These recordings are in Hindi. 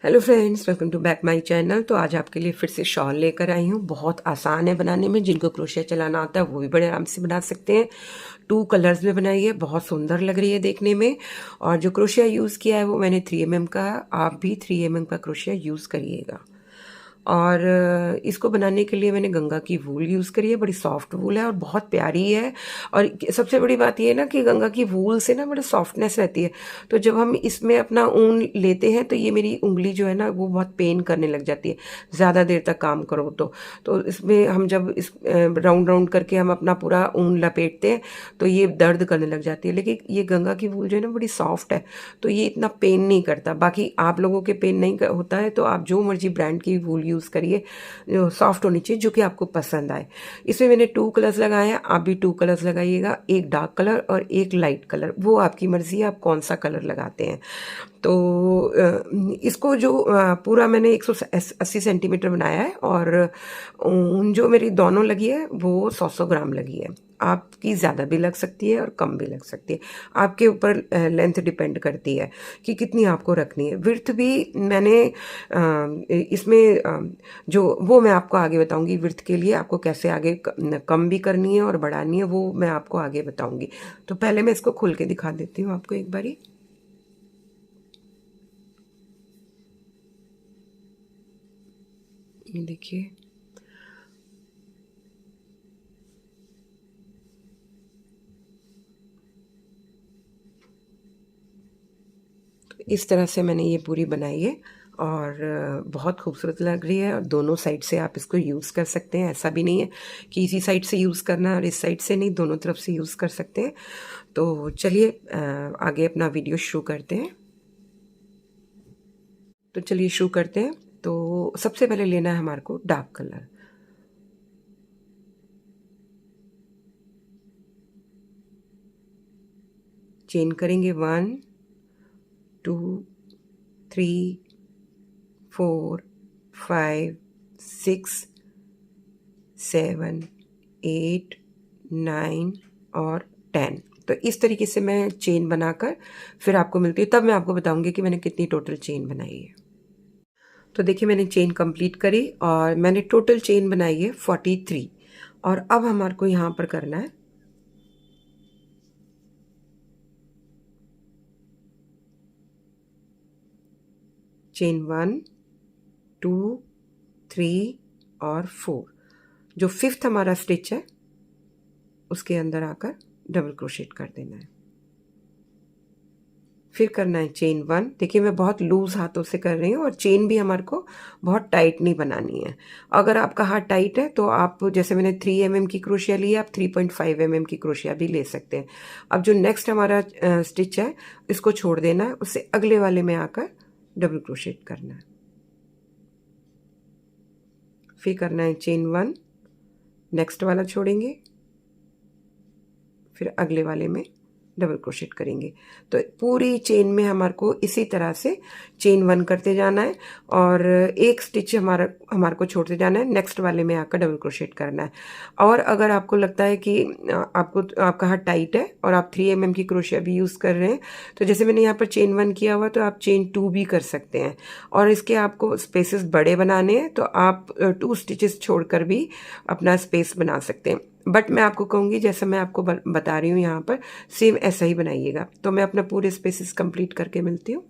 Hello friends, welcome to back my channel. तो आज आपके लिए फिर से शॉल लेकर आई हूँ। बहुत आसान है बनाने में। जिनको क्रोशिया चलाना आता है वो भी बड़े आराम से बना सकते हैं। 2 कलर्स में बनाई है, बहुत सुंदर लग रही है देखने में। और जो क्रोशिया यूज़ किया है वो मैंने 3mm का। आप भी 3mm का क्रोशिया यूज़ करिएगा। और इसको बनाने के लिए मैंने गंगा की वूल यूज़ करी है। बड़ी सॉफ्ट वूल है और बहुत प्यारी है। और सबसे बड़ी बात ये है ना कि गंगा की वूल से ना बड़ा सॉफ्टनेस रहती है। तो जब हम इसमें अपना ऊन लेते हैं तो ये मेरी उंगली जो है ना वो बहुत पेन करने लग जाती है ज़्यादा देर तक काम करो तो इसमें हम जब इस राउंड राउंड करके हम अपना पूरा ऊन लपेटते हैं तो ये दर्द करने लग जाती है। लेकिन ये गंगा की वूल जो है ना बड़ी सॉफ्ट है, तो ये इतना पेन नहीं करता। बाकी आप लोगों के पेन नहीं होता है तो आप जो मर्जी ब्रांड की वूल यूज़ करिए, जो सॉफ्ट होनी चाहिए, जो कि आपको पसंद आए। इसमें मैंने 2 कलर्स लगाए हैं, आप भी 2 कलर्स लगाइएगा। एक डार्क कलर और एक लाइट कलर, वो आपकी मर्जी है आप कौन सा कलर लगाते हैं। तो इसको जो पूरा मैंने 180 सेंटीमीटर बनाया है और ऊन जो मेरी दोनों लगी है वो 100 ग्राम लगी है। आपकी ज़्यादा भी लग सकती है और कम भी लग सकती है, आपके ऊपर लेंथ डिपेंड करती है कि कितनी आपको रखनी है। विड्थ भी मैंने इसमें जो वो मैं आपको आगे बताऊंगी। विड्थ के लिए आपको कैसे आगे कम भी करनी है और बढ़ानी है वो मैं आपको आगे बताऊंगी। तो पहले मैं इसको खोल के दिखा देती हूँ आपको एक बारी। ये देखिए, इस तरह से मैंने ये पूरी बनाई है और बहुत खूबसूरत लग रही है। और दोनों साइड से आप इसको यूज़ कर सकते हैं। ऐसा भी नहीं है कि इसी साइड से यूज़ करना है और इस साइड से नहीं, दोनों तरफ से यूज़ कर सकते हैं। तो चलिए आगे अपना वीडियो शुरू करते हैं। तो चलिए शुरू करते हैं। तो सबसे पहले लेना है हमारे को डार्क कलर। चेन करेंगे 1 2 3 4 5 6 7 8 9 और 10। तो इस तरीके से मैं चेन बनाकर फिर आपको मिलती है, तब मैं आपको बताऊंगी कि मैंने कितनी टोटल चेन बनाई है। तो देखिए, मैंने चेन कंप्लीट करी और मैंने टोटल चेन बनाई है 43। और अब हमारे को यहाँ पर करना है चेन 1 2 3 और 4। जो 5th हमारा स्टिच है उसके अंदर आकर डबल क्रोशेट कर देना है। फिर करना है चेन 1। देखिए, मैं बहुत लूज हाथों से कर रही हूँ और चेन भी हमारे को बहुत टाइट नहीं बनानी है। अगर आपका हाथ टाइट है तो आप, जैसे मैंने 3mm की क्रोशिया ली है, आप 3.5mm की क्रोशिया भी ले सकते हैं। अब जो नेक्स्ट हमारा स्टिच है इसको छोड़ देना है, उससे अगले वाले में आकर डबल क्रोशेट करना है। फिर करना है चेन 1, नेक्स्ट वाला छोड़ेंगे, फिर अगले वाले में डबल क्रोशेट करेंगे। तो पूरी चेन में हमारे को इसी तरह से चेन 1 करते जाना है और एक स्टिच हमारे को छोड़ते जाना है, नेक्स्ट वाले में आकर डबल क्रोशेट करना है। और अगर आपको लगता है कि आपका हाथ टाइट है और आप 3mm की क्रोशिया भी यूज़ कर रहे हैं, तो जैसे मैंने यहाँ पर चेन 1 किया हुआ तो आप चेन 2 भी कर सकते हैं। और इसके आपको स्पेसेस बड़े बनाने हैं तो आप 2 स्टिचेस छोड़कर भी अपना स्पेस बना सकते हैं। बट मैं आपको कहूँगी, जैसा मैं आपको बता रही हूँ यहाँ पर, सेम ऐसा ही बनाइएगा। तो मैं अपना पूरे स्पेसेस कंप्लीट करके मिलती हूँ।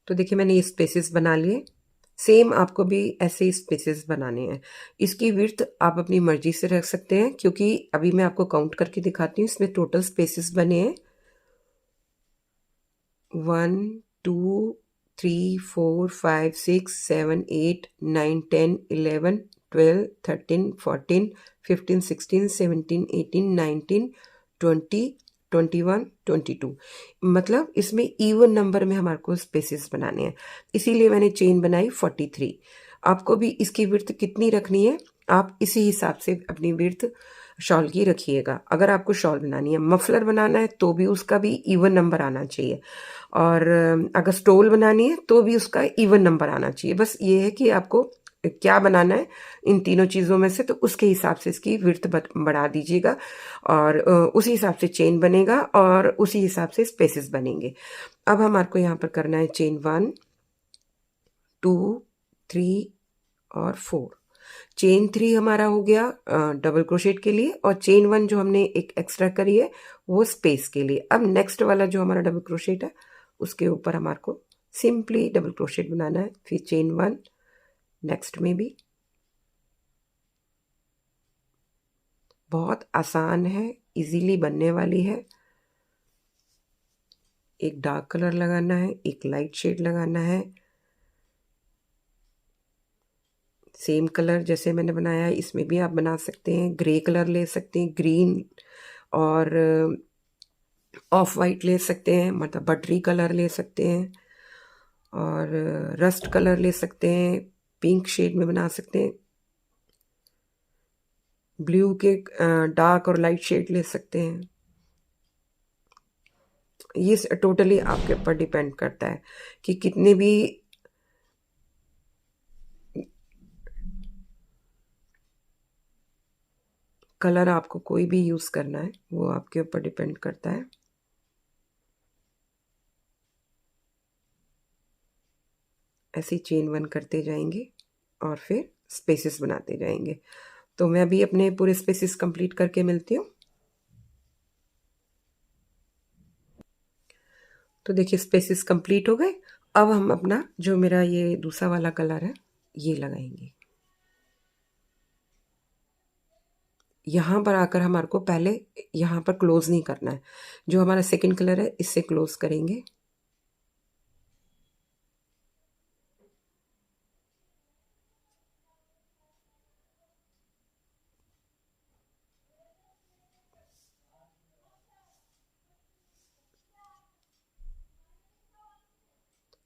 तो देखिए, मैंने ये स्पेसेस बना लिए। सेम आपको भी ऐसे ही स्पेसेस बनाने हैं। इसकी विड्थ आप अपनी मर्जी से रख सकते हैं, क्योंकि अभी मैं आपको काउंट करके दिखाती हूँ। इसमें टोटल स्पेसेस बने हैं 1 2 3 4 5 6 7 8 9 10 11 12 13 14 15 16 17 18 19 20 21 22। मतलब इसमें इवन नंबर में हमारे को स्पेसेस बनाने हैं, इसीलिए मैंने चेन बनाई 43। आपको भी इसकी विड्थ कितनी रखनी है आप इसी हिसाब से अपनी विड्थ शॉल की रखिएगा। अगर आपको शॉल बनानी है, मफलर बनाना है तो भी उसका भी इवन नंबर आना चाहिए। और अगर स्टोल बनानी है तो भी उसका इवन नंबर आना चाहिए। बस ये है कि आपको क्या बनाना है इन तीनों चीज़ों में से, तो उसके हिसाब से इसकी विड्थ बढ़ा दीजिएगा और उसी हिसाब से चेन बनेगा और उसी हिसाब से स्पेसेस बनेंगे। अब हमारे को यहाँ पर करना है चेन 1 2 3 और 4। चेन 3 हमारा हो गया डबल क्रोशेट के लिए, और चेन 1 जो हमने एक एक्स्ट्रा करी है वो स्पेस के लिए। अब नेक्स्ट वाला जो हमारा डबल क्रोशेट है उसके ऊपर हमारे को सिंपली डबल क्रोशेट बनाना है, फिर चेन 1 नेक्स्ट में भी। बहुत आसान है, इजीली बनने वाली है। एक डार्क कलर लगाना है, एक लाइट शेड लगाना है। सेम कलर जैसे मैंने बनाया है इसमें भी आप बना सकते हैं। ग्रे कलर ले सकते हैं, ग्रीन और ऑफ वाइट ले सकते हैं, मतलब बटरी कलर ले सकते हैं, और रस्ट कलर ले सकते हैं, पिंक शेड में बना सकते हैं, ब्लू के डार्क और लाइट शेड ले सकते हैं। ये टोटली आपके ऊपर डिपेंड करता है कि कितने भी कलर आपको कोई भी यूज करना है, वो आपके ऊपर डिपेंड करता है। ऐसे चेन 1 करते जाएंगे और फिर स्पेसेस बनाते जाएंगे। तो मैं अभी अपने पूरे स्पेसेस कंप्लीट करके मिलती हूँ। तो देखिए स्पेसेस कंप्लीट हो गए। अब हम अपना जो मेरा ये दूसरा वाला कलर है ये लगाएंगे। यहाँ पर आकर हमारे को पहले यहाँ पर क्लोज नहीं करना है, जो हमारा सेकंड कलर है इससे क्लोज करेंगे।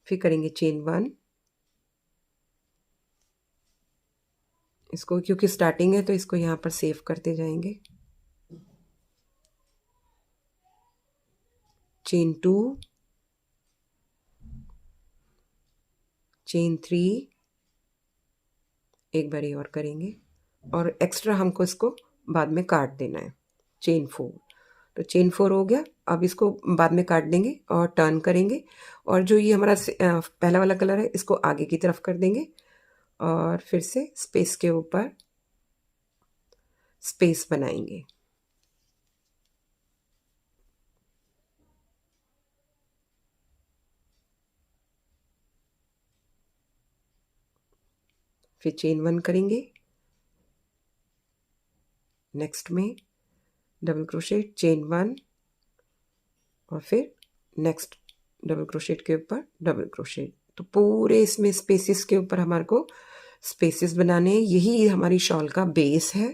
फिर करेंगे चेन 1। इसको क्योंकि स्टार्टिंग है तो इसको यहाँ पर सेव करते जाएंगे। चेन 2, चेन 3, एक बारी और करेंगे और एक्स्ट्रा हमको इसको बाद में काट देना है। चेन 4, तो चेन 4 हो गया। अब इसको बाद में काट देंगे और टर्न करेंगे, और जो ये हमारा पहला वाला कलर है इसको आगे की तरफ कर देंगे और फिर से स्पेस के ऊपर स्पेस बनाएंगे। फिर चेन 1 करेंगे, नेक्स्ट में डबल क्रोशेट, चेन 1 और फिर नेक्स्ट डबल क्रोशेट के ऊपर डबल क्रोशेट। तो पूरे इसमें स्पेसेस के ऊपर हमारे को स्पेसेस बनाने हैं। यही हमारी शॉल का बेस है।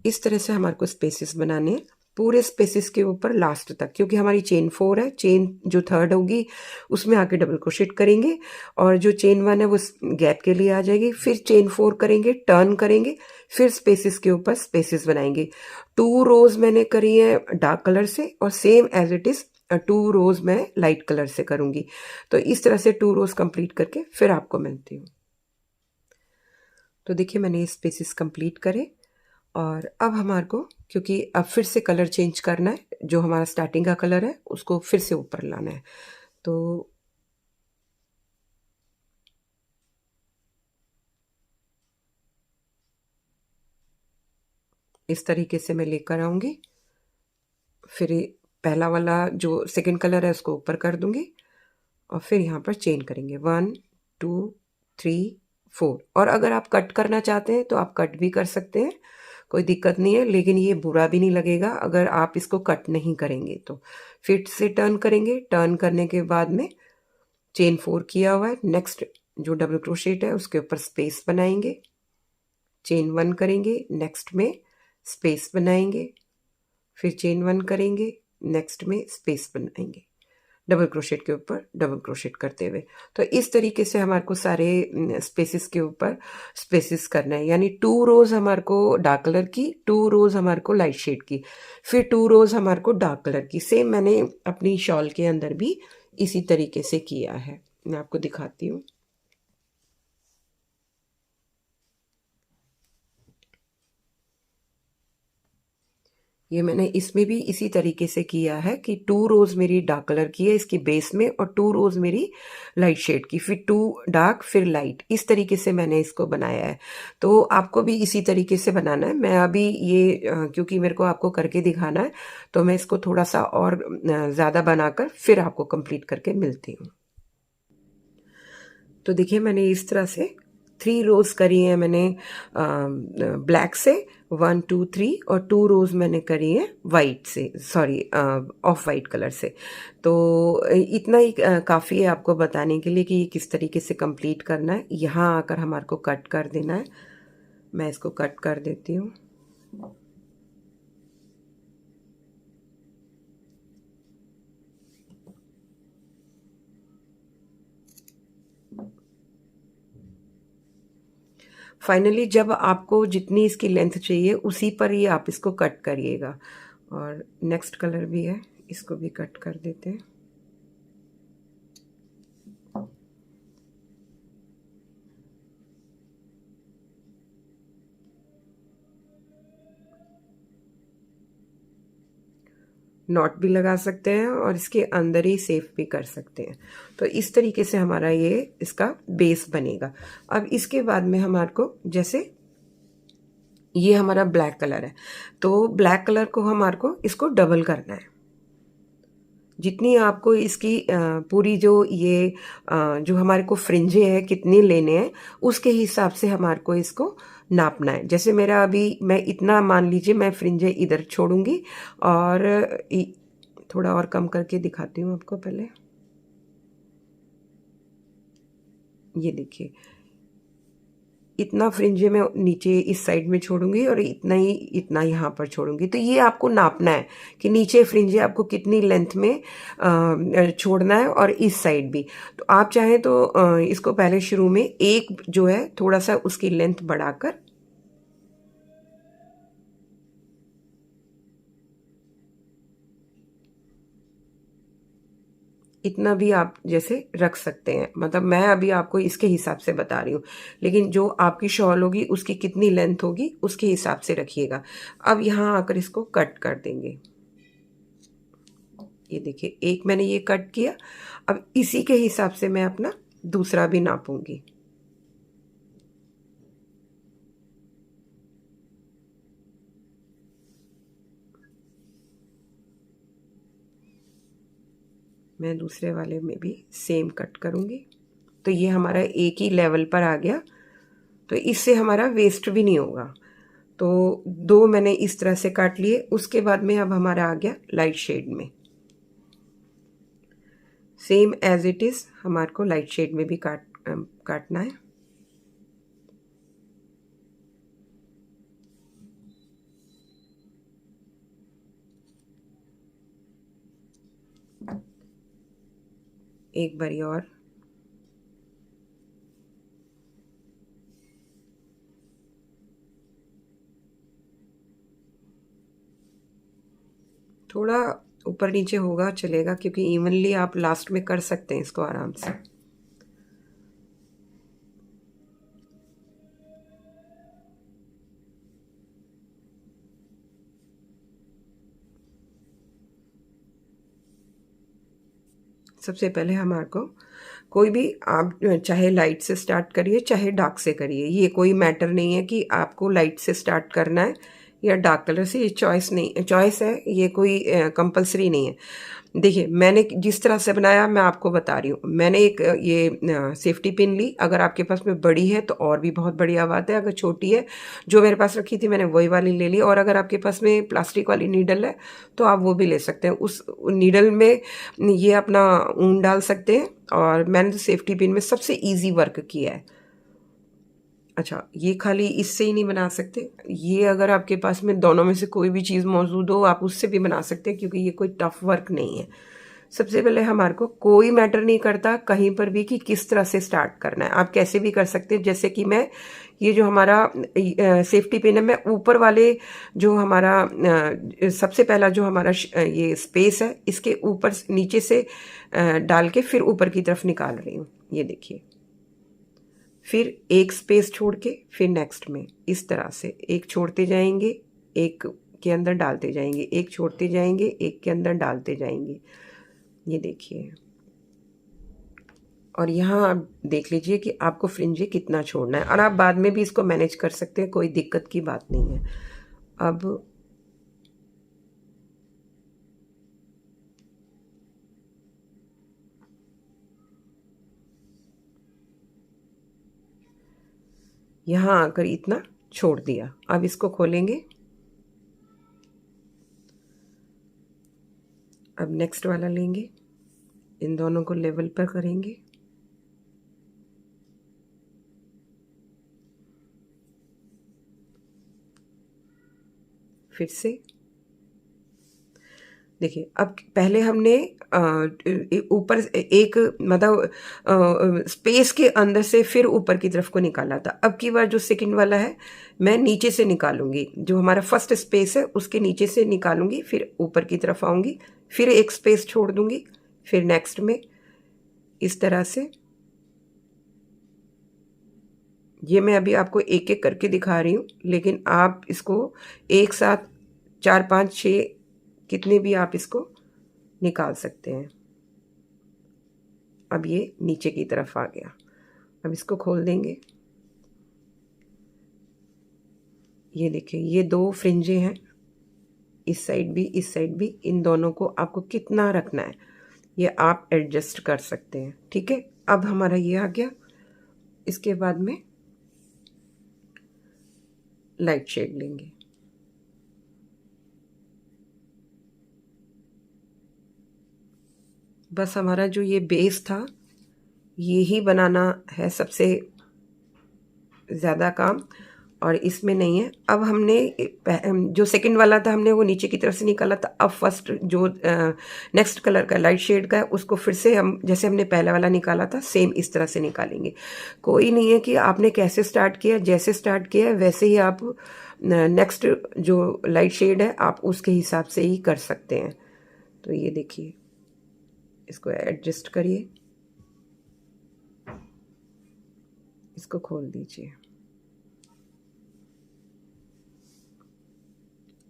इस तरह से हमारे को स्पेसेस बनाने हैं पूरे स्पेसेस के ऊपर लास्ट तक, क्योंकि हमारी चेन 4 है। चेन जो थर्ड होगी उसमें आके डबल क्रोशेट करेंगे और जो चेन 1 है वो गैप के लिए आ जाएगी। फिर चेन 4 करेंगे, टर्न करेंगे, फिर स्पेसेस के ऊपर स्पेसेस बनाएंगे। 2 रोज मैंने करी है डार्क कलर से और सेम एज इट इज 2 रोज मैं लाइट कलर से करूंगी। तो इस तरह से 2 रोज कंप्लीट करके फिर आपको मिलती हूँ। तो देखिए मैंने ये स्पेसेस कंप्लीट करे और अब हमारे को, क्योंकि अब फिर से कलर चेंज करना है, जो हमारा स्टार्टिंग का कलर है उसको फिर से ऊपर लाना है। तो इस तरीके से मैं लेकर आऊंगी। फिर पहला वाला जो सेकंड कलर है उसको ऊपर कर दूंगी और फिर यहाँ पर चेन करेंगे 1 2 3 4। और अगर आप कट करना चाहते हैं तो आप कट भी कर सकते हैं, कोई दिक्कत नहीं है, लेकिन ये बुरा भी नहीं लगेगा अगर आप इसको कट नहीं करेंगे। तो फिर से टर्न करेंगे, टर्न करने के बाद में चेन 4 किया हुआ है, नेक्स्ट जो डबल क्रोशेट है उसके ऊपर स्पेस बनाएंगे, चेन 1 करेंगे, नेक्स्ट में स्पेस बनाएंगे, फिर चेन 1 करेंगे, नेक्स्ट में स्पेस बनाएंगे, डबल क्रोशेट के ऊपर डबल क्रोशेट करते हुए। तो इस तरीके से हमारे को सारे स्पेसेस के ऊपर स्पेसेस करना है। यानी 2 रोज हमारे को डार्क कलर की, 2 रोज हमारे को लाइट शेड की, फिर 2 रोज हमारे को डार्क कलर की। सेम मैंने अपनी शॉल के अंदर भी इसी तरीके से किया है। मैं आपको दिखाती हूँ। ये मैंने इसमें भी इसी तरीके से किया है कि 2 रोज मेरी डार्क कलर की है इसकी बेस में, और 2 रोज मेरी लाइट शेड की, फिर 2 डार्क फिर लाइट, इस तरीके से मैंने इसको बनाया है। तो आपको भी इसी तरीके से बनाना है। मैं अभी ये क्योंकि मेरे को आपको करके दिखाना है, तो मैं इसको थोड़ा सा और ज़्यादा बनाकर फिर आपको कंप्लीट करके मिलती हूँ। तो देखिए मैंने इस तरह से 3 रोज करी है मैंने ब्लैक से, 1 2 3, और 2 रोज मैंने करी है वाइट से, सॉरी ऑफ वाइट कलर से। तो इतना ही काफ़ी है आपको बताने के लिए कि ये किस तरीके से कंप्लीट करना है। यहाँ आकर हमारे को कट कर देना है। मैं इसको कट कर देती हूँ। फाइनली जब आपको जितनी इसकी लेंथ चाहिए उसी पर ही आप इसको कट करिएगा। और नेक्स्ट कलर भी है, इसको भी कट कर देते हैं। नॉट भी लगा सकते हैं और इसके अंदर ही सेफ भी कर सकते हैं। तो इस तरीके से हमारा ये इसका बेस बनेगा। अब इसके बाद में हमारे को, जैसे ये हमारा ब्लैक कलर है, तो ब्लैक कलर को हमारे को इसको डबल करना है। जितनी आपको इसकी पूरी जो ये जो हमारे को फ्रिंजे है कितनी लेने हैं, उसके हिसाब से हमारे को इसको नापना है। जैसे मेरा अभी, मैं इतना मान लीजिए मैं फ्रिंजे इधर छोड़ूंगी, और थोड़ा और कम करके दिखाती हूँ आपको पहले। ये देखिए, इतना फ्रिंजे मैं नीचे इस साइड में छोड़ूंगी और इतना यहाँ पर छोड़ूंगी। तो ये आपको नापना है कि नीचे फ्रिंजे आपको कितनी लेंथ में छोड़ना है, और इस साइड भी। तो आप चाहें तो इसको पहले शुरू में एक जो है थोड़ा सा उसकी लेंथ बढ़ाकर, इतना भी आप जैसे रख सकते हैं। मतलब मैं अभी आपको इसके हिसाब से बता रही हूँ, लेकिन जो आपकी शॉल होगी उसकी कितनी लेंथ होगी उसके हिसाब से रखिएगा। अब यहाँ आकर इसको कट कर देंगे। ये देखिए, एक मैंने ये कट किया। अब इसी के हिसाब से मैं अपना दूसरा भी नापूंगी। मैं दूसरे वाले में भी सेम कट करूंगी। तो ये हमारा एक ही लेवल पर आ गया, तो इससे हमारा वेस्ट भी नहीं होगा। तो 2 मैंने इस तरह से काट लिए। उसके बाद में अब हमारा आ गया लाइट शेड में। सेम एज इट इज हमारे को लाइट शेड में भी काटना है। एक बारी और। थोड़ा ऊपर नीचे होगा चलेगा, क्योंकि इवनली आप लास्ट में कर सकते हैं इसको आराम से। सबसे पहले हमारे को, कोई भी आप चाहे लाइट से स्टार्ट करिए चाहे डार्क से करिए, ये कोई मैटर नहीं है कि आपको लाइट से स्टार्ट करना है या डार्क कलर से। ये चॉइस नहीं, चॉइस है, ये कोई कंपलसरी नहीं है। देखिए मैंने जिस तरह से बनाया मैं आपको बता रही हूँ। मैंने एक ये सेफ्टी पिन ली। अगर आपके पास में बड़ी है तो और भी बहुत बढ़िया बात है। अगर छोटी है, जो मेरे पास रखी थी मैंने वही वाली ले ली। और अगर आपके पास में प्लास्टिक वाली नीडल है तो आप वो भी ले सकते हैं। उस नीडल में ये अपना ऊन डाल सकते हैं। और मैंने तो सेफ्टी पिन में सबसे ईजी वर्क किया है। अच्छा, ये खाली इससे ही नहीं बना सकते, ये अगर आपके पास में दोनों में से कोई भी चीज़ मौजूद हो आप उससे भी बना सकते हैं, क्योंकि ये कोई टफ वर्क नहीं है। सबसे पहले हमारे को कोई मैटर नहीं करता कहीं पर भी कि किस तरह से स्टार्ट करना है, आप कैसे भी कर सकते हैं। जैसे कि मैं ये जो हमारा सेफ्टी पिन है, मैं ऊपर वाले जो हमारा सबसे पहला जो हमारा ये स्पेस है, इसके ऊपर नीचे से डाल के फिर ऊपर की तरफ निकाल रही हूँ। ये देखिए, फिर एक स्पेस छोड़ के फिर नेक्स्ट में इस तरह से एक छोड़ते जाएंगे, एक के अंदर डालते जाएंगे, एक छोड़ते जाएंगे, एक के अंदर डालते जाएंगे। ये देखिए, और यहाँ आप देख लीजिए कि आपको फ्रिंजे कितना छोड़ना है, और आप बाद में भी इसको मैनेज कर सकते हैं, कोई दिक्कत की बात नहीं है। अब यहाँ आकर इतना छोड़ दिया, अब इसको खोलेंगे। अब नेक्स्ट वाला लेंगे, इन दोनों को लेवल पर करेंगे, फिर से देखिए। अब पहले हमने ऊपर एक मतलब स्पेस के अंदर से फिर ऊपर की तरफ को निकाला था। अब की बार जो सेकंड वाला है, मैं नीचे से निकालूंगी, जो हमारा फर्स्ट स्पेस है उसके नीचे से निकालूंगी, फिर ऊपर की तरफ आऊंगी, फिर एक स्पेस छोड़ दूंगी, फिर नेक्स्ट में इस तरह से। ये मैं अभी आपको एक एक करके दिखा रही हूँ, लेकिन आप इसको एक साथ 4 5 6 कितने भी आप इसको निकाल सकते हैं। अब ये नीचे की तरफ आ गया, अब इसको खोल देंगे। ये देखिए, ये 2 फ्रिंजे हैं, इस साइड भी इस साइड भी। इन दोनों को आपको कितना रखना है ये आप एडजस्ट कर सकते हैं, ठीक है। अब हमारा ये आ गया। इसके बाद में लाइट शेड लेंगे, बस हमारा जो ये बेस था ये ही बनाना है सबसे ज़्यादा काम, और इसमें नहीं है। अब हमने जो सेकंड वाला था हमने वो नीचे की तरफ से निकाला था। अब फर्स्ट जो नेक्स्ट कलर का लाइट शेड का है उसको फिर से हम जैसे हमने पहला वाला निकाला था सेम इस तरह से निकालेंगे। कोई नहीं है कि आपने कैसे स्टार्ट किया, जैसे स्टार्ट किया वैसे ही आप नेक्स्ट जो लाइट शेड है आप उसके हिसाब से ही कर सकते हैं। तो ये देखिए, इसको एडजस्ट करिए, इसको खोल दीजिए।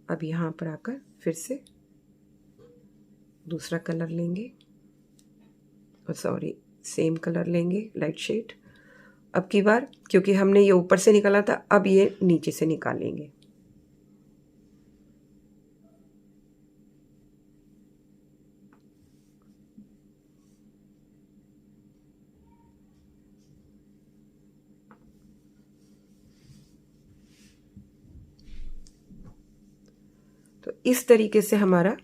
अब यहाँ पर आकर फिर से दूसरा कलर लेंगे, सॉरी सेम कलर लेंगे लाइट शेड। अब की बार क्योंकि हमने ये ऊपर से निकाला था, अब ये नीचे से निकालेंगे। तो इस तरीके से हमारा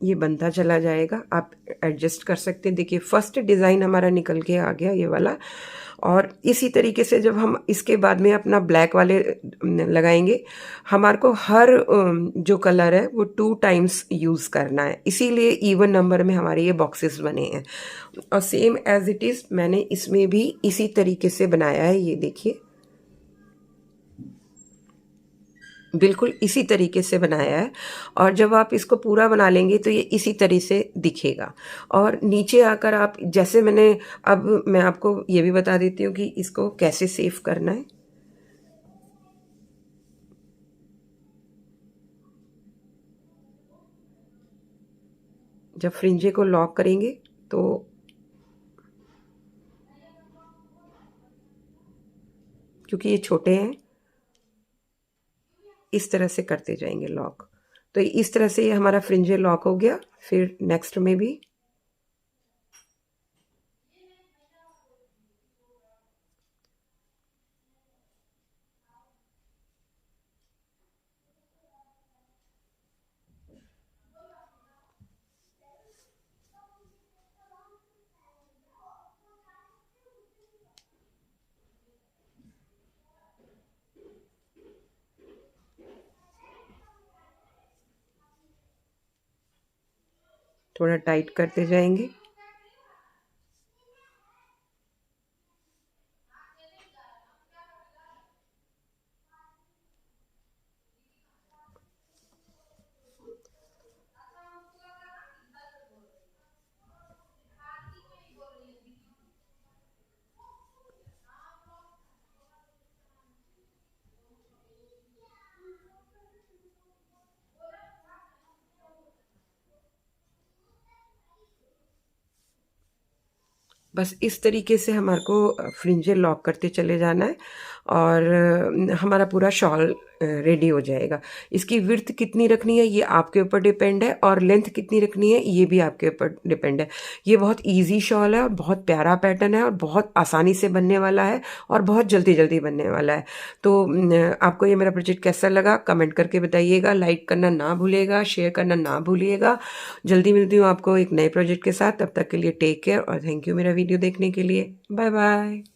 ये बनता चला जाएगा, आप एडजस्ट कर सकते हैं। देखिए फर्स्ट डिज़ाइन हमारा निकल के आ गया ये वाला, और इसी तरीके से जब हम इसके बाद में अपना ब्लैक वाले लगाएंगे, हमारे को हर जो कलर है वो 2 टाइम्स यूज़ करना है, इसीलिए इवन नंबर में हमारे ये बॉक्सेस बने हैं। और सेम एज इट इज़ मैंने इसमें भी इसी तरीके से बनाया है। ये देखिए बिल्कुल इसी तरीके से बनाया है, और जब आप इसको पूरा बना लेंगे तो ये इसी तरह से दिखेगा। और नीचे आकर आप जैसे मैंने, अब मैं आपको ये भी बता देती हूँ कि इसको कैसे सेव करना है। जब फ्रिंजे को लॉक करेंगे तो क्योंकि ये छोटे हैं इस तरह से करते जाएंगे लॉक। तो इस तरह से ये हमारा फ्रिंजे लॉक हो गया। फिर नेक्स्ट में भी थोड़ा टाइट करते जाएंगे। बस इस तरीके से हमारे को फ्रिंजें लॉक करते चले जाना है और हमारा पूरा शॉल रेडी हो जाएगा। इसकी विड्थ कितनी रखनी है ये आपके ऊपर डिपेंड है, और लेंथ कितनी रखनी है ये भी आपके ऊपर डिपेंड है। ये बहुत इजी शॉल है और बहुत प्यारा पैटर्न है और बहुत आसानी से बनने वाला है और बहुत जल्दी जल्दी बनने वाला है। तो आपको ये मेरा प्रोजेक्ट कैसा लगा कमेंट करके बताइएगा, लाइक करना ना भूलिएगा, शेयर करना ना भूलिएगा। जल्दी मिलती हूँ आपको एक नए प्रोजेक्ट के साथ, तब तक के लिए टेक केयर और थैंक यू मेरा वीडियो देखने के लिए। Bye bye.